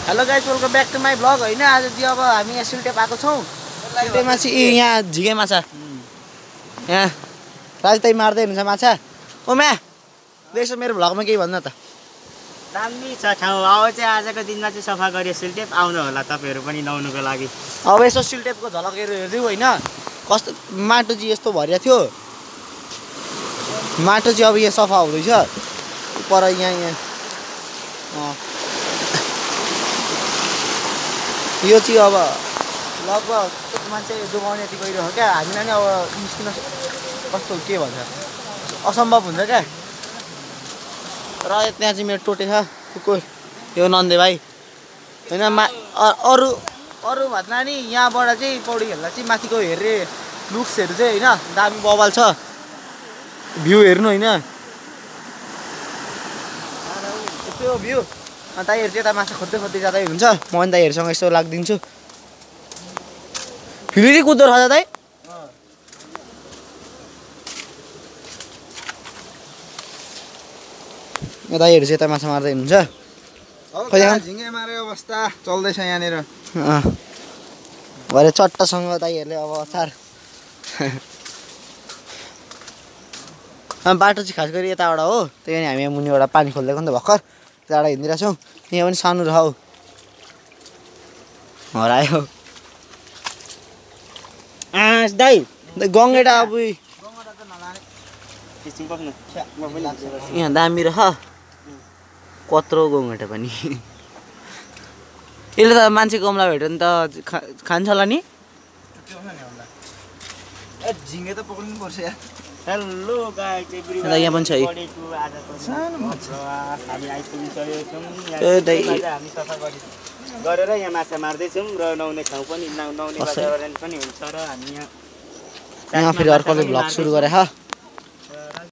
Hello guys welcome back to my blog होइन आज चाहिँ अब हामी यहाँ सिल्टे पाएको छौँ सिल्टेमा चाहिँ यहाँ झिगे माछा यहाँ राजताई मार्दै हुन्छ माछा ओ म्या यसो मेरो भ्लगमा केही भन्नु त दामी छ ठाउँ अब चाहिँ आजको दिनमा चाहिँ सफा गऱ्यो सिल्टेप आउनु होला तपाईँहरू पनि नुहाउनुको लागि अब यसो सिल्टेपको झलकहरू हेरिदिउँ होइन कस्तो माटो चाहिँ यस्तो भरिया थियो माटो चाहिँ अब यहाँ सफा हुँदैछ पर यहाँ यो चाहिँ अब लगभग एक मान्छे जोगाउने यति गइरहेको क्या हामीलाई नै अब निस्किन कस्तो के भन्छ असम्भव हुन्छ क्या र त्यहाँ चाहिँ मेरो टोटे छ को यो नन्दे भाइ होइन अरू अरू भन्दा नि यहाँबाट चाहिँ पौडी खेल्दा चाहिँ माथिको हेर्ने लुक्सहरू चाहिँ होइन दामी बवाल छ भ्यू हेर्नु होइन यस्तो भ्यू अनि दाइहरू चाहिँ यता माछा खोज्दै खोज्दै जाँदै हुन्छ म पनि दाइहरूसँग यसो लाग्दिन्छु फेरि कुद्दो रहेछ दाइ दाइहरू चाहिँ यता माछा मार्दै हुनुहुन्छ झिङ्गे मारे अवस्था चल्दैछ यहाँनिर भरे चट्टसँग दाइहरूले अब अचार बाटो चाहिँ खास गरी यताबाट हो त्यही पनि हामी मुनिबाट पानी खोलिदिएको नि त भर्खर त्यहाँबाट हिँडिरहेको छौँ यहाँ पनि सानो रह हरायो दाइ गङ्गेटा अब यहाँ दामी रह कत्रो गङ्गेटा पनि यसले त मान्छे कमला भेट्यो नि त खान्छ होला नि झिङ्गे त पक्रिनु पर्छ यार हेलो गाइस यहाँ पनि छ है हामी आइपुगिसकेको दाइ हामी सफा गरेर यहाँ माछा मार्दैछौँ र नुहाउने ठाउँ पनि नुहाउने वातावरण पनि हुन्छ र हामी यहाँ फेरि अर्कोले भ्लग सुरु गरे हा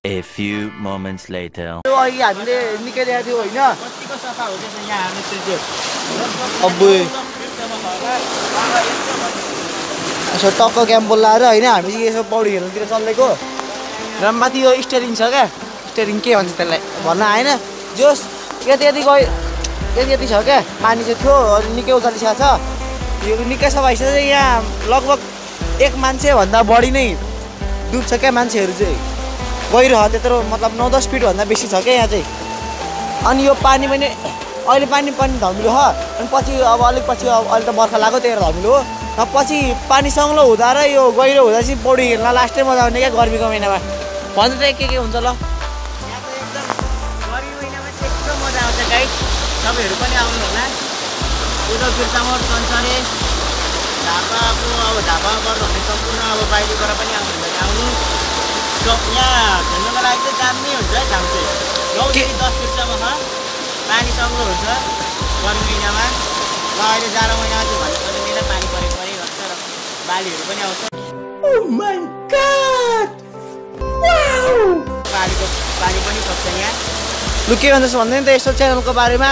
A few moments later. अहिले हामीले निकालेको थियो होइन कतिको सफा हुँदैछ यहाँ हामी सुल्टे अब यसो टक्क क्याम्प लाएर होइन हामी चाहिँ यसो पौडी खेल्नुतिर चल्लेको र माथि यो स्टेरिङ छ क्या स्टेरिङ के भन्छ त्यसलाई भन्न आएन जोस् यति यति गयो यति यति छ क्या पानी चाहिँ थियो निकै उचालिसकेको छ यो निकै सफा भइसक्यो चाहिँ यहाँ लगभग एक मान्छेभन्दा बढी नै डुब्छ क्या मान्छेहरू चाहिँ गइरह त्यत्रो मतलब 9-10 फिटभन्दा बेसी छ क्या यहाँ चाहिँ अनि यो पानी पनि अहिले पानी पनि धमिलो हो अनि पछि अब अलिक पछि अब अहिले त बर्खा लाग्यो त्यही भएर धमिलो हो पछि पानी सङ्लो हुँदा र यो गहिरो हुँदा चाहिँ पौडी खेल्न लास्टै मजा आउने क्या गर्मीको महिनामा भन्नु त के हुन्छ ल यहाँ त एकदम गर्मी महिनामा चाहिँ एकदम मजा आउँछ गाइस तपाईँहरू पनि आउनु होला उदो बिर्सामोड सन्सरे झापाको अब झापामा पर्नु भने सम्पूर्ण अब बाहिरबाट पनि आउनुहुन्छ आउनु यहाँ खेल्नुको लागि चाहिँ दामी हुन्छ है ठाउँ चाहिँ 9 देखि 10 फिटसम्म छ पानी सङ्लो हुन्छ गर्मी महिनामा र अहिले जाडो महिनामा चाहिँ भन्नु पर्दैन पानी परेको गर्छ र बालीहरू पनि आउँछ पानी पनि पस्छ यहाँ लु के भन्छस् भन्दै नि त यस्तो च्यानलको बारेमा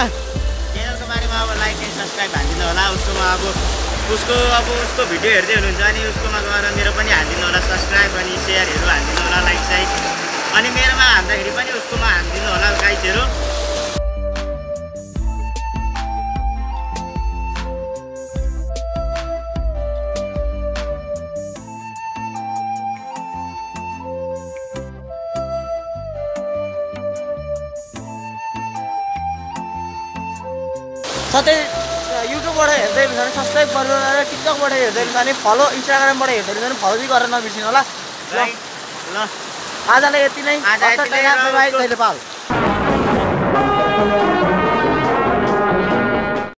अब लाइक एन्ड सब्सक्राइब हालिदिनु होला उसकोमा अब उसको भिडियो हेर्दै हुनुहुन्छ अनि उसकोमा गएर मेरो पनि हालिदिनु होला सब्सक्राइब अनि सेयरहरू हालिदिनु होला लाइक साइक अनि मेरोमा हाल्दाखेरि पनि उसकोमा हालिदिनु होला गाइजहरू साथै युट्युबबाट हेर्दै हुन्छ भने सब्सक्राइब गर्नु र टिकटकबाट हेर्दै हुन्छ भने फलो इन्स्टाग्रामबाट हेर्दै हुन्छ भने फलो चाहिँ गरेर नबिर्सिनु होला ल आजलाई यति नै आज यति नै बाई कहिले पाल